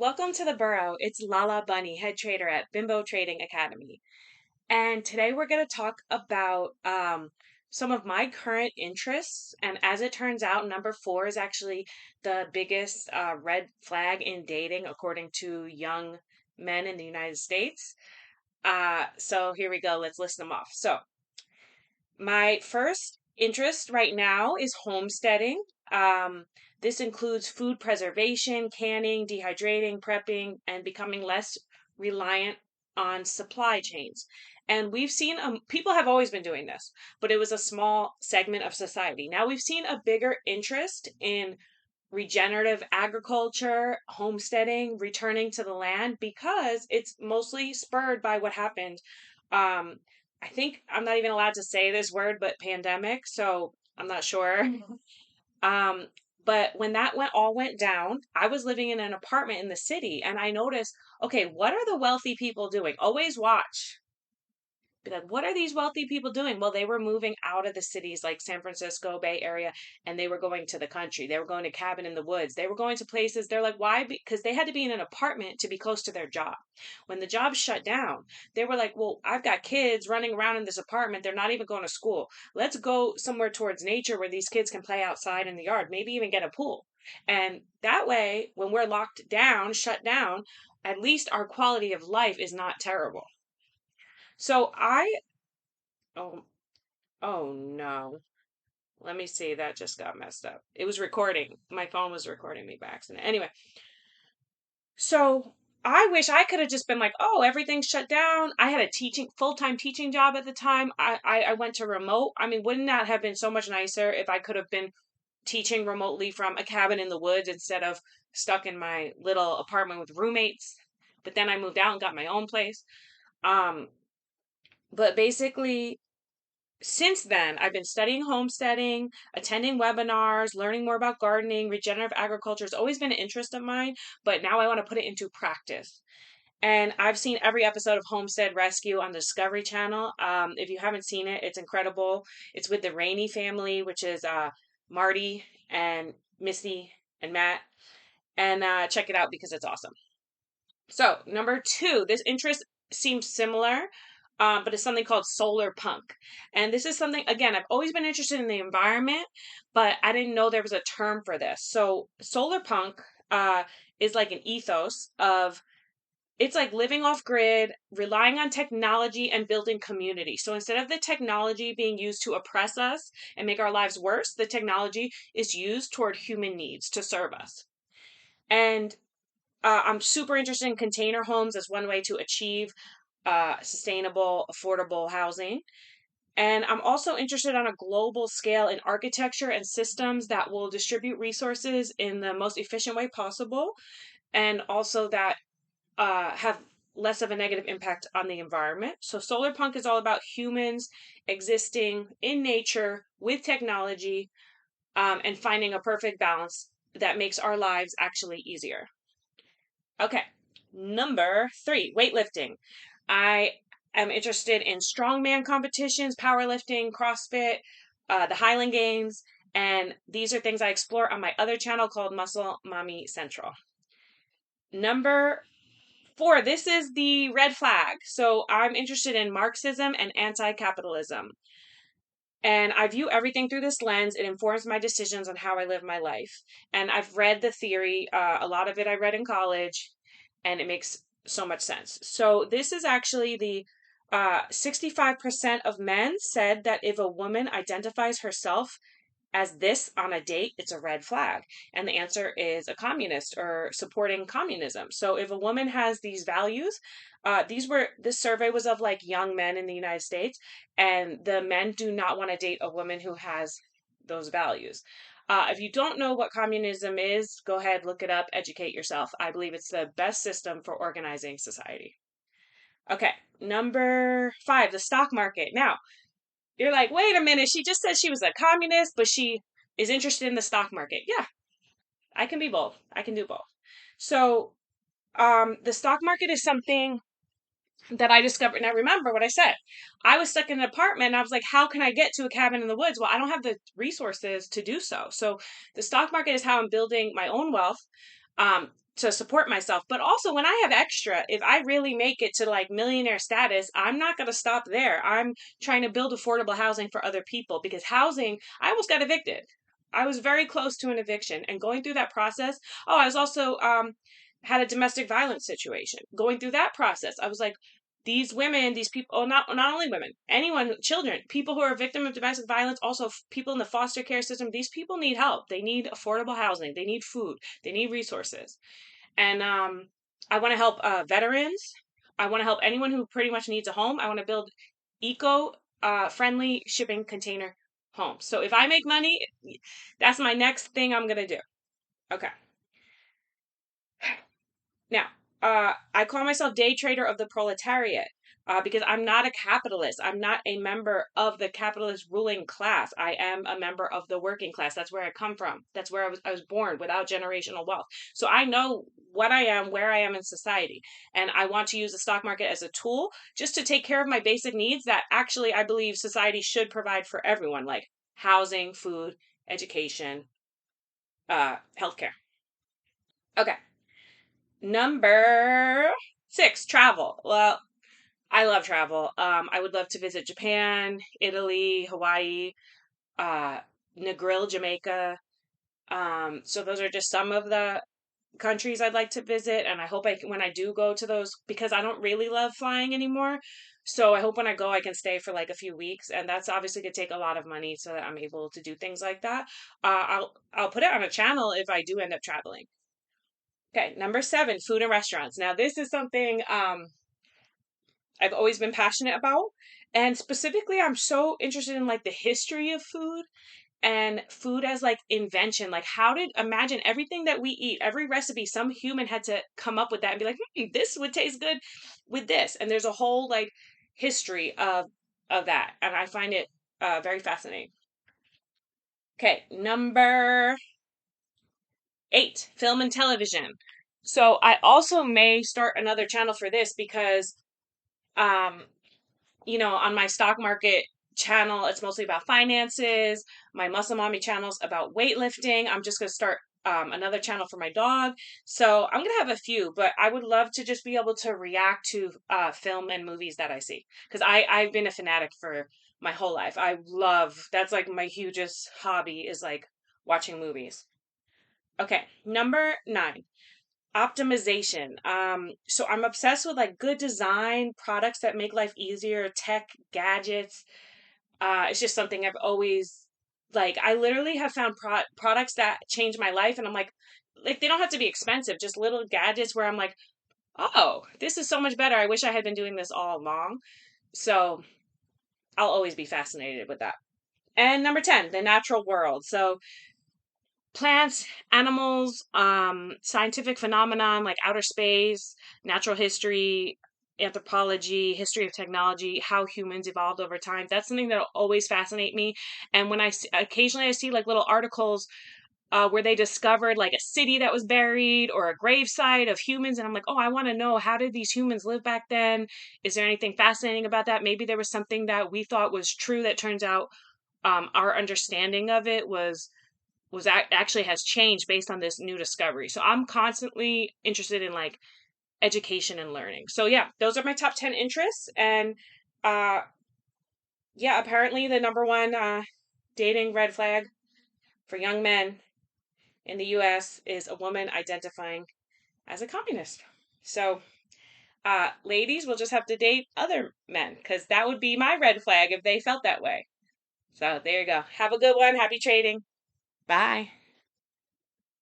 Welcome to the Burrow. It's Lala Bunny, head trader at Bimbo Trading Academy. And today we're going to talk about some of my current interests. And as it turns out, number four is actually the biggest red flag in dating, according to young men in the United States. So here we go. Let's list them off. So, my first interest right now is homesteading. This includes food preservation, canning, dehydrating, prepping, and becoming less reliant on supply chains. And we've seen people have always been doing this, but it was a small segment of society. Now we've seen a bigger interest in regenerative agriculture, homesteading, returning to the land because it's mostly spurred by what happened. Um, I think I'm not even allowed to say this word, but pandemic, so I'm not sure. Um, but when that went down, I was living in an apartment in the city and I noticed, okay, what are the wealthy people doing? Always watch, be like, what are these wealthy people doing? Well, they were moving out of the cities like San Francisco Bay Area, and they were going to the country. They were going to cabin in the woods. They were going to places. They're like, why? Because they had to be in an apartment to be close to their job. When the job shut down, they were like, well, I've got kids running around in this apartment. They're not even going to school. Let's go somewhere towards nature where these kids can play outside in the yard, maybe even get a pool. And that way, when we're locked down, shut down, at least our quality of life is not terrible. So oh, oh no. Let me see. That just got messed up. It was recording. My phone was recording me by accident. Anyway, so I wish I could have just been like, oh, everything's shut down. I had a full-time teaching job at the time. I went to remote. I mean, wouldn't that have been so much nicer if I could have been teaching remotely from a cabin in the woods instead of stuck in my little apartment with roommates? But then I moved out and got my own place. Um, but basically, since then, I've been studying homesteading, attending webinars, learning more about gardening. Regenerative agriculture has always been an interest of mine, but now I want to put it into practice. And I've seen every episode of Homestead Rescue on the Discovery Channel. If you haven't seen it, it's incredible. It's with the Rainey family, which is Marty and Misty and Matt. And check it out because it's awesome. So, number two, this interest seems similar, but it's something called solar punk. And this is something, again, I've always been interested in the environment, but I didn't know there was a term for this. So, solar punk is like an ethos of it's like living off grid, relying on technology and building community. So instead of the technology being used to oppress us and make our lives worse, the technology is used toward human needs to serve us. And I'm super interested in container homes as one way to achieve sustainable, affordable housing. And I'm also interested on a global scale in architecture and systems that will distribute resources in the most efficient way possible, and also that have less of a negative impact on the environment. So, solar punk is all about humans existing in nature with technology and finding a perfect balance that makes our lives actually easier. Okay, number three, weightlifting. I am interested in strongman competitions, powerlifting, CrossFit, the Highland Games, and these are things I explore on my other channel called Muscle Mommy Central. Number four, this is the red flag. So I'm interested in Marxism and anti-capitalism. And I view everything through this lens. It informs my decisions on how I live my life. And I've read the theory, a lot of it I read in college, and it makes so much sense. So this is actually the 65% of men said that if a woman identifies herself as this on a date, it's a red flag. And the answer is a communist or supporting communism. So if a woman has these values, this survey was of like young men in the United States, and the men do not want to date a woman who has those values. If you don't know what communism is, go ahead, look it up, educate yourself. I believe it's the best system for organizing society. Okay, number five, the stock market. Now, you're like, wait a minute, she just said she was a communist, but she is interested in the stock market. Yeah, I can be both. I can do both. So, the stock market is something that I discovered. And I remember what I said. I was stuck in an apartment and I was like, how can I get to a cabin in the woods? Well, I don't have the resources to do so. So, the stock market is how I'm building my own wealth. to support myself. But also when I have extra, if I really make it to like millionaire status, I'm not going to stop there. I'm trying to build affordable housing for other people, because housing, I almost got evicted. I was very close to an eviction, and going through that process. Oh, I was also had a domestic violence situation. Going through that process, I was like, these women, these people, oh, not only women, anyone, children, people who are a victim of domestic violence, also people in the foster care system, these people need help. They need affordable housing. They need food. They need resources. And I want to help veterans. I want to help anyone who pretty much needs a home. I want to build eco friendly shipping container homes. So if I make money, that's my next thing I'm going to do. Okay. Now, I call myself day trader of the proletariat because I'm not a capitalist. I'm not a member of the capitalist ruling class. I am a member of the working class. That's where I come from. That's where I was born without generational wealth. So I know what I am, where I am in society. And I want to use the stock market as a tool just to take care of my basic needs that actually I believe society should provide for everyone, like housing, food, education, healthcare. Okay. Number 6, travel. Well, I love travel. I would love to visit Japan, Italy, Hawaii, uh, Negril, Jamaica. So those are just some of the countries I'd like to visit, and I hope when I do go to those, because I don't really love flying anymore. So I hope when I go, I can stay for like a few weeks, and that's obviously gonna take a lot of money so that I'm able to do things like that. I'll put it on a channel if I do end up traveling. Okay, number 7, food and restaurants. Now, this is something I've always been passionate about. And specifically, I'm so interested in like the history of food and food as like invention. Like, how did imagine everything that we eat, every recipe, some human had to come up with that and be like, this would taste good with this. And there's a whole like history of that. And I find it very fascinating. Okay, number 8, film and television. So I also may start another channel for this because um on my stock market channel, it's mostly about finances. My muscle mommy channel's about weightlifting. I'm just going to start another channel for my dog. So I'm going to have a few, but I would love to just be able to react to film and movies that I see. Because I've been a fanatic for my whole life. That's like my hugest hobby is like watching movies. Okay, number 9, optimization. So I'm obsessed with like good design, products that make life easier, tech, gadgets. It's just something I've always like. I literally have found products that change my life, and I'm like they don't have to be expensive, just little gadgets where I'm like, oh, this is so much better. I wish I had been doing this all along. So I'll always be fascinated with that. And number 10, the natural world. So plants, animals, scientific phenomenon like outer space, natural history, anthropology, history of technology, how humans evolved over time. That's something that'll always fascinate me. And when occasionally I see like little articles where they discovered like a city that was buried or a grave site of humans, and I'm like, oh, I want to know, how did these humans live back then? Is there anything fascinating about that? Maybe there was something that we thought was true that turns out our understanding of it actually has changed based on this new discovery. So I'm constantly interested in like education and learning. So yeah, those are my top 10 interests. And uh yeah, apparently the number one dating red flag for young men in the US is a woman identifying as a communist. So ladies will just have to date other men, because that would be my red flag if they felt that way. So there you go. Have a good one. Happy trading. Bye.